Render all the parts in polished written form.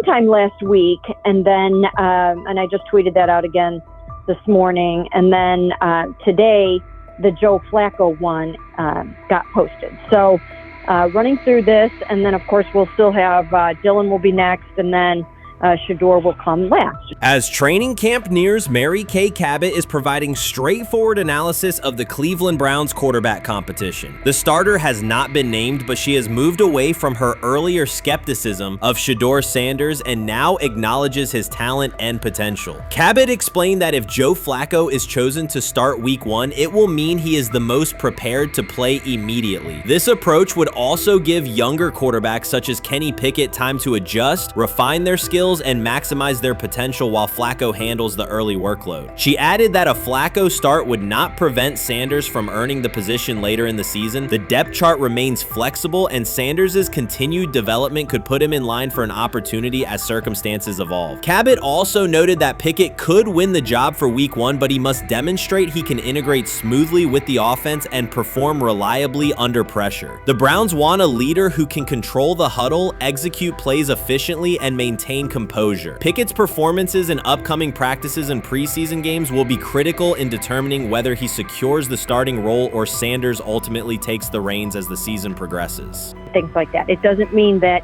sometime last week, and then and I just tweeted that out again this morning, and then today the Joe Flacco one got posted. So running through this, and then of course we'll still have Dylan will be next, and then SHEDEUR will come last. As training camp nears, Mary Kay Cabot is providing straightforward analysis of the Cleveland Browns quarterback competition. The starter has not been named, but she has moved away from her earlier skepticism of SHEDEUR Sanders and now acknowledges his talent and potential. Cabot explained that if Joe Flacco is chosen to start week 1, it will mean he is the most prepared to play immediately. This approach would also give younger quarterbacks such as Kenny Pickett time to adjust, refine their skills, and maximize their potential while Flacco handles the early workload. She added that a Flacco start would not prevent Sanders from earning the position later in the season. The depth chart remains flexible, and Sanders' continued development could put him in line for an opportunity as circumstances evolve. Cabot also noted that Pickett could win the job for week 1, but he must demonstrate he can integrate smoothly with the offense and perform reliably under pressure. The Browns want a leader who can control the huddle, execute plays efficiently, and maintain composure. Pickett's performances in upcoming practices and preseason games will be critical in determining whether he secures the starting role or Sanders ultimately takes the reins as the season progresses. Things like that. It doesn't mean that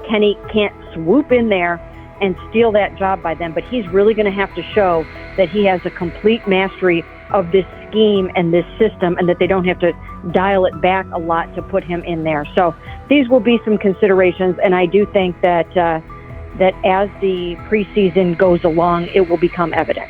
Kenny can't swoop in there and steal that job by them, but he's really going to have to show that he has a complete mastery of this scheme and this system, and that they don't have to dial it back a lot to put him in there. So these will be some considerations, and I do think that as the preseason goes along, it will become evident.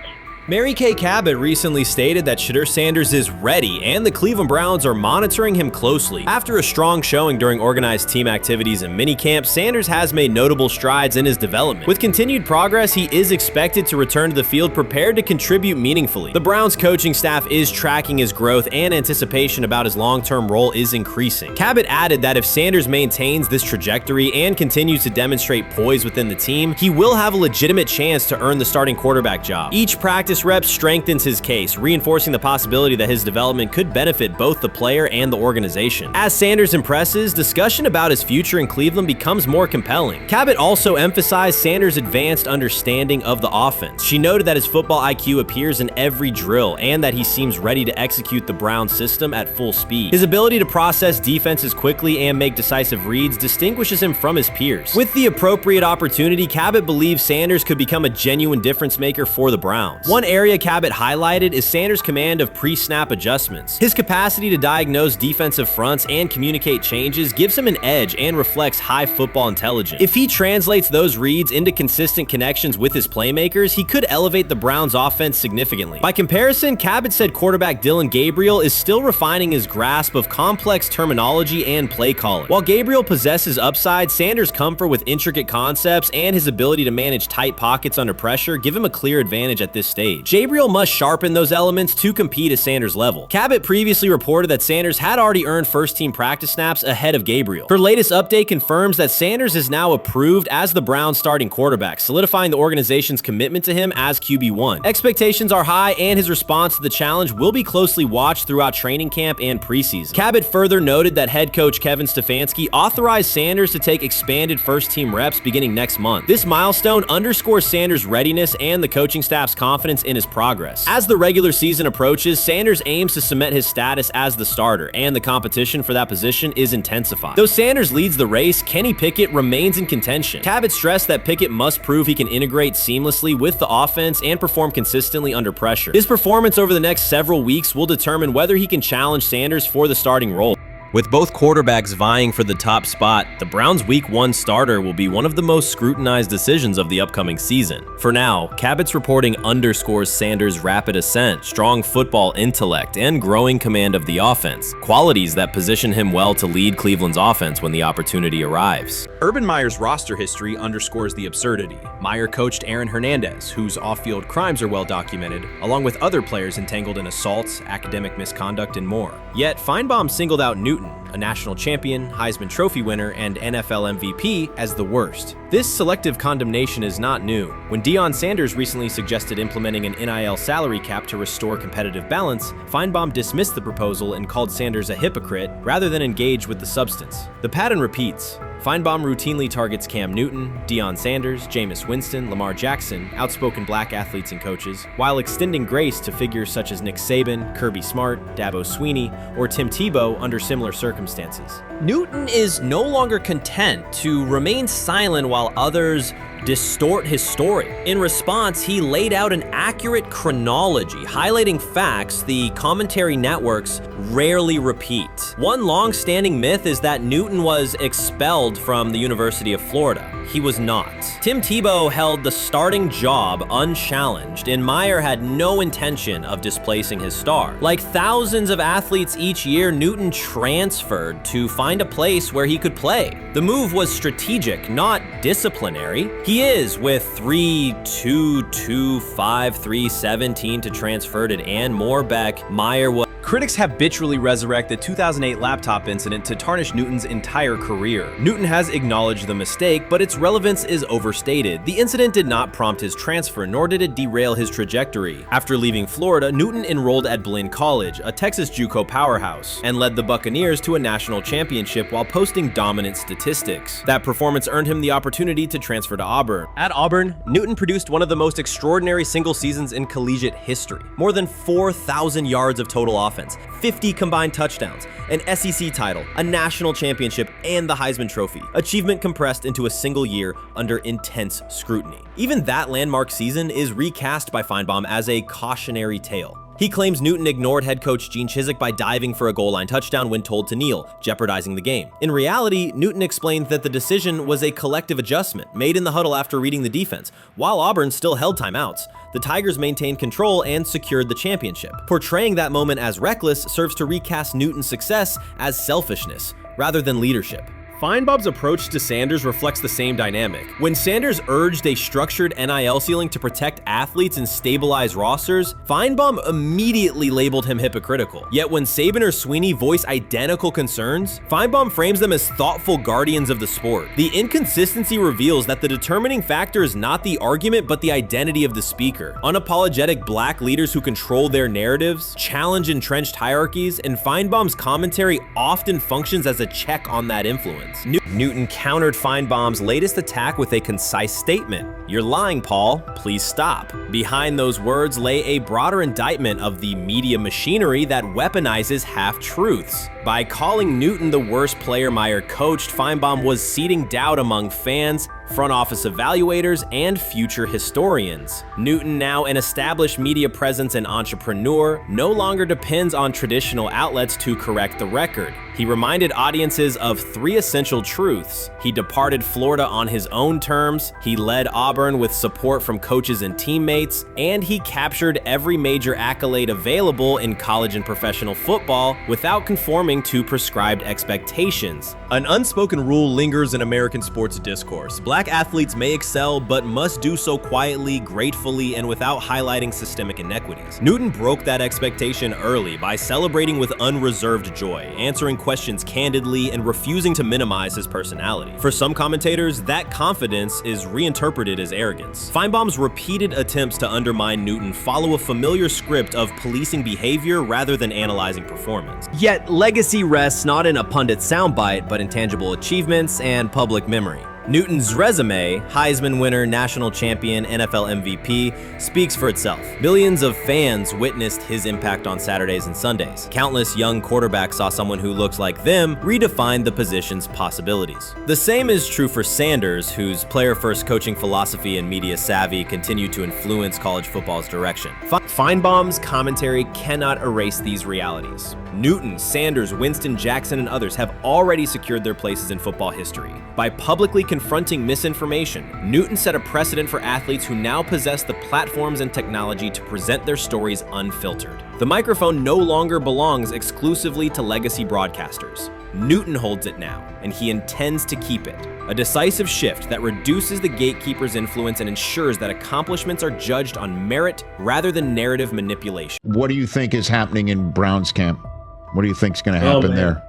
Mary Kay Cabot recently stated that SHEDEUR Sanders is ready, and the Cleveland Browns are monitoring him closely. After a strong showing during organized team activities and minicamp, Sanders has made notable strides in his development. With continued progress, he is expected to return to the field prepared to contribute meaningfully. The Browns coaching staff is tracking his growth, and anticipation about his long-term role is increasing. Cabot added that if Sanders maintains this trajectory and continues to demonstrate poise within the team, he will have a legitimate chance to earn the starting quarterback job. Each practice rep strengthens his case, reinforcing the possibility that his development could benefit both the player and the organization. As Sanders impresses, discussion about his future in Cleveland becomes more compelling. Cabot also emphasized Sanders' advanced understanding of the offense. She noted that his football IQ appears in every drill and that he seems ready to execute the Browns system at full speed. His ability to process defenses quickly and make decisive reads distinguishes him from his peers. With the appropriate opportunity, Cabot believes Sanders could become a genuine difference maker for the Browns. One area Cabot highlighted is Sanders' command of pre-snap adjustments. His capacity to diagnose defensive fronts and communicate changes gives him an edge and reflects high football intelligence. If he translates those reads into consistent connections with his playmakers, he could elevate the Browns' offense significantly. By comparison, Cabot said quarterback Dillon Gabriel is still refining his grasp of complex terminology and play calling. While Gabriel possesses upside, Sanders' comfort with intricate concepts and his ability to manage tight pockets under pressure give him a clear advantage at this stage. Gabriel must sharpen those elements to compete at Sanders' level. Cabot previously reported that Sanders had already earned first-team practice snaps ahead of Gabriel. Her latest update confirms that Sanders is now approved as the Browns' starting quarterback, solidifying the organization's commitment to him as QB1. Expectations are high, and his response to the challenge will be closely watched throughout training camp and preseason. Cabot further noted that head coach Kevin Stefanski authorized Sanders to take expanded first-team reps beginning next month. This milestone underscores Sanders' readiness and the coaching staff's confidence in his progress. As the regular season approaches, Sanders aims to cement his status as the starter, and the competition for that position is intensified. Though Sanders leads the race, Kenny Pickett remains in contention. Cabot stressed that Pickett must prove he can integrate seamlessly with the offense and perform consistently under pressure. His performance over the next several weeks will determine whether he can challenge Sanders for the starting role. With both quarterbacks vying for the top spot, the Browns' Week 1 starter will be one of the most scrutinized decisions of the upcoming season. For now, Cabot's reporting underscores Sanders' rapid ascent, strong football intellect, and growing command of the offense, qualities that position him well to lead Cleveland's offense when the opportunity arrives. Urban Meyer's roster history underscores the absurdity. Meyer coached Aaron Hernandez, whose off-field crimes are well documented, along with other players entangled in assaults, academic misconduct, and more. Yet, Finebaum singled out Newton, a national champion, Heisman Trophy winner, and NFL MVP, as the worst. This selective condemnation is not new. When Deion Sanders recently suggested implementing an NIL salary cap to restore competitive balance, Finebaum dismissed the proposal and called Sanders a hypocrite rather than engage with the substance. The pattern repeats. Finebaum routinely targets Cam Newton, Deion Sanders, Jameis Winston, Lamar Jackson, outspoken black athletes and coaches, while extending grace to figures such as Nick Saban, Kirby Smart, Dabo Swinney, or Tim Tebow under similar circumstances. Newton is no longer content to remain silent while others distort his story. In response, he laid out an accurate chronology, highlighting facts the commentary networks rarely repeat. One long-standing myth is that Newton was expelled from the University of Florida. He was not. Tim Tebow held the starting job unchallenged, and Meyer had no intention of displacing his star. Like thousands of athletes each year, Newton transferred to find a place where he could play. The move was strategic, not disciplinary. He is with 3-2-2, 5-3, 17 to transfer to and more back. Meyer was. Critics habitually resurrect the 2008 laptop incident to tarnish Newton's entire career. Newton has acknowledged the mistake, but its relevance is overstated. The incident did not prompt his transfer, nor did it derail his trajectory. After leaving Florida, Newton enrolled at Blinn College, a Texas JUCO powerhouse, and led the Buccaneers to a national championship while posting dominant statistics. That performance earned him the opportunity to transfer to Auburn. At Auburn, Newton produced one of the most extraordinary single seasons in collegiate history. More than 4,000 yards of total offense, 50 combined touchdowns, an SEC title, a national championship, and the Heisman Trophy. Achievement compressed into a single year under intense scrutiny. Even that landmark season is recast by Finebaum as a cautionary tale. He claims Newton ignored head coach Gene Chizik by diving for a goal line touchdown when told to kneel, jeopardizing the game. In reality, Newton explained that the decision was a collective adjustment made in the huddle after reading the defense, while Auburn still held timeouts. The Tigers maintained control and secured the championship. Portraying that moment as reckless serves to recast Newton's success as selfishness, rather than leadership. Finebaum's approach to Sanders reflects the same dynamic. When Sanders urged a structured NIL ceiling to protect athletes and stabilize rosters, Finebaum immediately labeled him hypocritical. Yet when Saban or Swinney voice identical concerns, Finebaum frames them as thoughtful guardians of the sport. The inconsistency reveals that the determining factor is not the argument but the identity of the speaker. Unapologetic black leaders who control their narratives, challenge entrenched hierarchies, and Finebaum's commentary often functions as a check on that influence. Newton countered Finebaum's latest attack with a concise statement. "You're lying, Paul. Please stop." Behind those words lay a broader indictment of the media machinery that weaponizes half-truths. By calling Newton the worst player Meyer coached, Finebaum was seeding doubt among fans, front office evaluators, and future historians. Newton, now an established media presence and entrepreneur, no longer depends on traditional outlets to correct the record. He reminded audiences of three essential truths. He departed Florida on his own terms, he led Auburn with support from coaches and teammates, and he captured every major accolade available in college and professional football without conforming to prescribed expectations. An unspoken rule lingers in American sports discourse. Black athletes may excel, but must do so quietly, gratefully, and without highlighting systemic inequities. Newton broke that expectation early by celebrating with unreserved joy, answering questions candidly, and refusing to minimize his personality. For some commentators, that confidence is reinterpreted as arrogance. Finebaum's repeated attempts to undermine Newton follow a familiar script of policing behavior rather than analyzing performance. Yet, legacy rests not in a pundit soundbite, but in tangible achievements and public memory. Newton's resume, Heisman winner, national champion, NFL MVP, speaks for itself. Millions of fans witnessed his impact on Saturdays and Sundays. Countless young quarterbacks saw someone who looks like them redefine the position's possibilities. The same is true for Sanders, whose player-first coaching philosophy and media savvy continue to influence college football's direction. Finebaum's commentary cannot erase these realities. Newton, Sanders, Winston, Jackson, and others have already secured their places in football history. By publicly confronting misinformation, Newton set a precedent for athletes who now possess the platforms and technology to present their stories unfiltered. The microphone no longer belongs exclusively to legacy broadcasters. Newton holds it now, and he intends to keep it. A decisive shift that reduces the gatekeeper's influence and ensures that accomplishments are judged on merit rather than narrative manipulation. What do you think is happening in Brown's camp? What do you think is going to happen there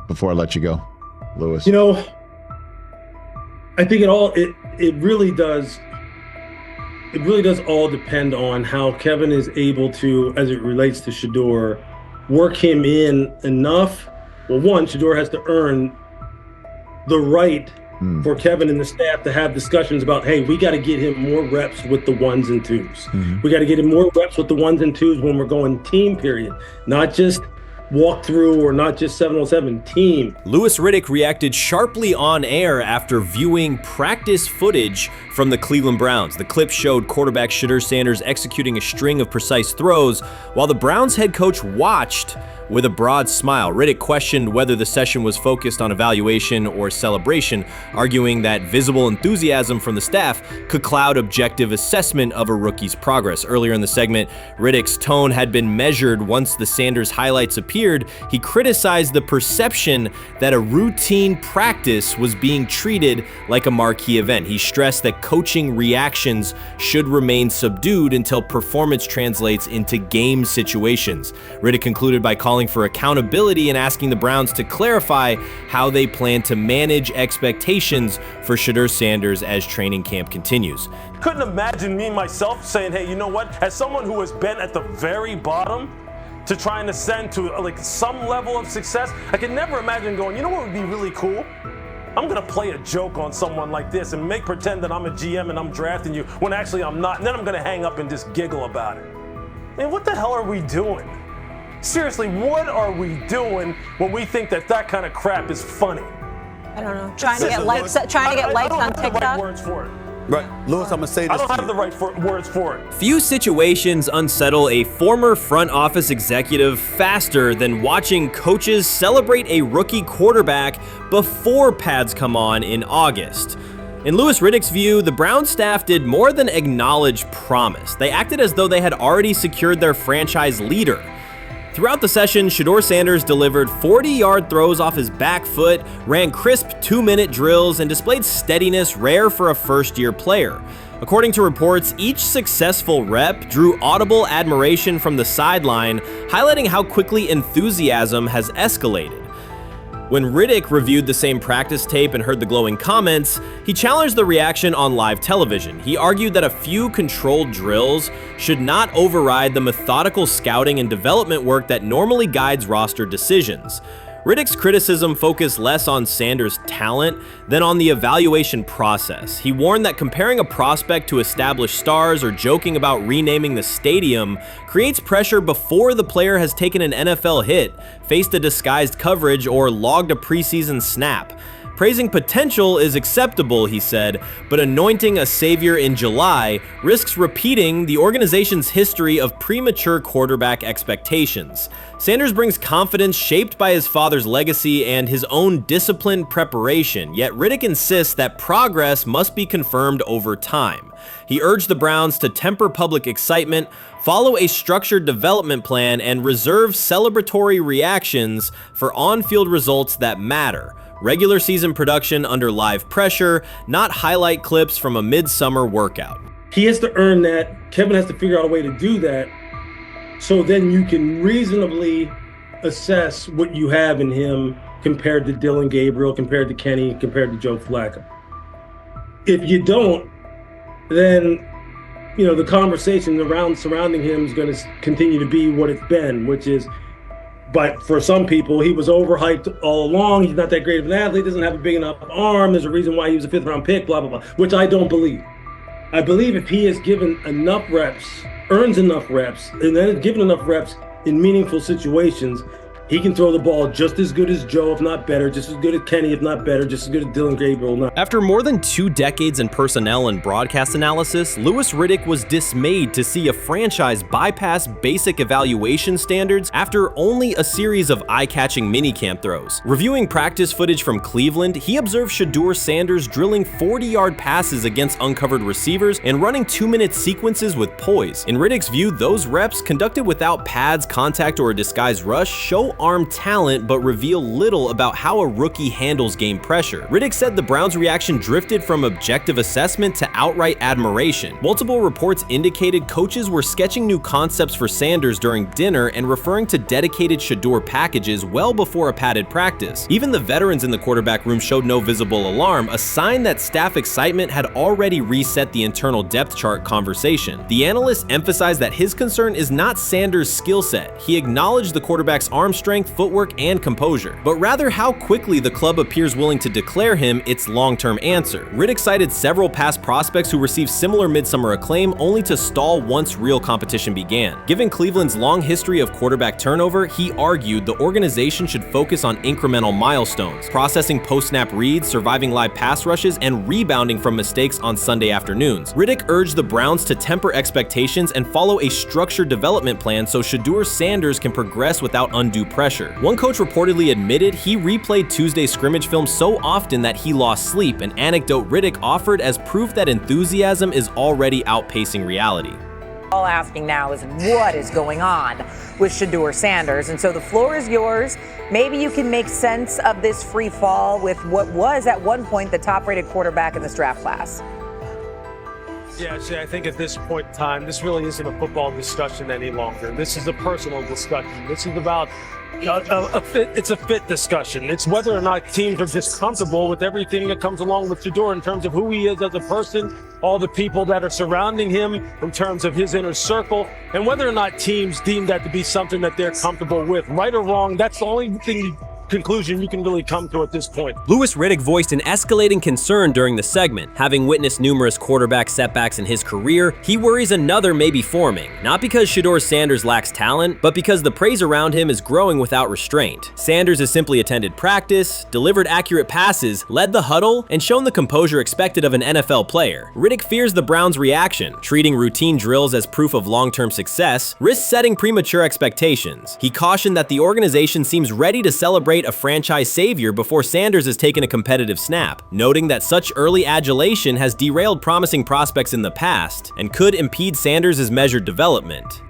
before I let you go, Lewis? You know, I think it really does all depend on how Kevin is able to, as it relates to SHEDEUR, work him in enough. Well, one, SHEDEUR has to earn the right for Kevin and the staff to have discussions about, hey, we got to get him more reps with the ones and twos. We got to get him more reps with the ones and twos when we're going team period, not just walk through or not just 7-on-7 team. Louis Riddick reacted sharply on air after viewing practice footage from the Cleveland Browns. The clip showed quarterback SHEDEUR Sanders executing a string of precise throws while the Browns head coach watched with a broad smile. Riddick questioned whether the session was focused on evaluation or celebration, arguing that visible enthusiasm from the staff could cloud objective assessment of a rookie's progress. Earlier in the segment, Riddick's tone had been measured once the Sanders highlights appeared. He criticized the perception that a routine practice was being treated like a marquee event. He stressed that coaching reactions should remain subdued until performance translates into game situations. Riddick concluded by calling for accountability and asking the Browns to clarify how they plan to manage expectations for SHEDEUR Sanders as training camp continues. Couldn't imagine me myself saying, hey, you know what, as someone who has been at the very bottom to try and ascend to like some level of success, I could never imagine going, you know what would be really cool? I'm gonna play a joke on someone like this and make pretend that I'm a GM and I'm drafting you when actually I'm not, and then I'm gonna hang up and just giggle about it. Man, what the hell are we doing? Seriously, what are we doing when we think that that kind of crap is funny? I don't know. Trying to get likes on TikTok. I don't have the right words for it. Right, Louis, I'm gonna say this. I don't have the right words for it. Few situations unsettle a former front office executive faster than watching coaches celebrate a rookie quarterback before pads come on in August. In Louis Riddick's view, the Browns staff did more than acknowledge promise. They acted as though they had already secured their franchise leader. Throughout the session, SHEDEUR Sanders delivered 40-yard throws off his back foot, ran crisp 2-minute drills, and displayed steadiness rare for a first-year player. According to reports, each successful rep drew audible admiration from the sideline, highlighting how quickly enthusiasm has escalated. When Riddick reviewed the same practice tape and heard the glowing comments, he challenged the reaction on live television. He argued that a few controlled drills should not override the methodical scouting and development work that normally guides roster decisions. Riddick's criticism focused less on Sanders' talent than on the evaluation process. He warned that comparing a prospect to established stars or joking about renaming the stadium creates pressure before the player has taken an NFL hit, faced a disguised coverage, or logged a preseason snap. Praising potential is acceptable, he said, but anointing a savior in July risks repeating the organization's history of premature quarterback expectations. Sanders brings confidence shaped by his father's legacy and his own disciplined preparation, yet Riddick insists that progress must be confirmed over time. He urged the Browns to temper public excitement, follow a structured development plan, and reserve celebratory reactions for on-field results that matter. Regular season production under live pressure, not highlight clips from a midsummer workout. He has to earn that. Kevin has to figure out a way to do that, so then you can reasonably assess what you have in him compared to Dylan Gabriel, compared to Kenny, compared to Joe Flacco. If you don't, then the conversation surrounding him is going to continue to be what it's been, which is, but for some people, he was overhyped all along. He's not that great of an athlete, doesn't have a big enough arm. There's a reason why he was a 5th-round pick, blah, blah, blah, which I don't believe. I believe if he is given enough reps, earns enough reps, and then is given enough reps in meaningful situations, he can throw the ball just as good as Joe, if not better, just as good as Kenny, if not better, just as good as Dylan Gabriel. Not. After more than 2 decades in personnel and broadcast analysis, Louis Riddick was dismayed to see a franchise bypass basic evaluation standards after only a series of eye-catching minicamp throws. Reviewing practice footage from Cleveland, he observed SHEDEUR Sanders drilling 40-yard passes against uncovered receivers and running 2-minute sequences with poise. In Riddick's view, those reps, conducted without pads, contact, or a disguised rush, show arm talent but reveal little about how a rookie handles game pressure. Riddick said the Browns' reaction drifted from objective assessment to outright admiration. Multiple reports indicated coaches were sketching new concepts for Sanders during dinner and referring to dedicated SHEDEUR packages well before a padded practice. Even the veterans in the quarterback room showed no visible alarm, a sign that staff excitement had already reset the internal depth chart conversation. The analyst emphasized that his concern is not Sanders' skill set. He acknowledged the quarterback's arm strength, footwork, and composure, but rather how quickly the club appears willing to declare him its long-term answer. Riddick cited several past prospects who received similar midsummer acclaim only to stall once real competition began. Given Cleveland's long history of quarterback turnover, he argued the organization should focus on incremental milestones, processing post-snap reads, surviving live pass rushes, and rebounding from mistakes on Sunday afternoons. Riddick urged the Browns to temper expectations and follow a structured development plan so SHEDEUR Sanders can progress without undue pressure. One coach reportedly admitted he replayed Tuesday's scrimmage film so often that he lost sleep, an anecdote Riddick offered as proof that enthusiasm is already outpacing reality. All asking now is what is going on with SHEDEUR Sanders, and so the floor is yours. Maybe you can make sense of this free fall with what was at one point the top-rated quarterback in this draft class. Yeah, see, I think at this point in time, this really isn't a football discussion any longer. This is a personal discussion. This is about it's a fit discussion. It's whether or not teams are just comfortable with everything that comes along with SHEDEUR in terms of who he is as a person, all the people that are surrounding him in terms of his inner circle, and whether or not teams deem that to be something that they're comfortable with. Right or wrong, that's the only conclusion you can really come to at this point. Louis Riddick voiced an escalating concern during the segment. Having witnessed numerous quarterback setbacks in his career, he worries another may be forming, not because SHEDEUR Sanders lacks talent, but because the praise around him is growing without restraint. Sanders has simply attended practice, delivered accurate passes, led the huddle, and shown the composure expected of an NFL player. Riddick fears the Browns' reaction, treating routine drills as proof of long-term success, risks setting premature expectations. He cautioned that the organization seems ready to celebrate a franchise savior before Sanders has taken a competitive snap, noting that such early adulation has derailed promising prospects in the past and could impede Sanders' measured development.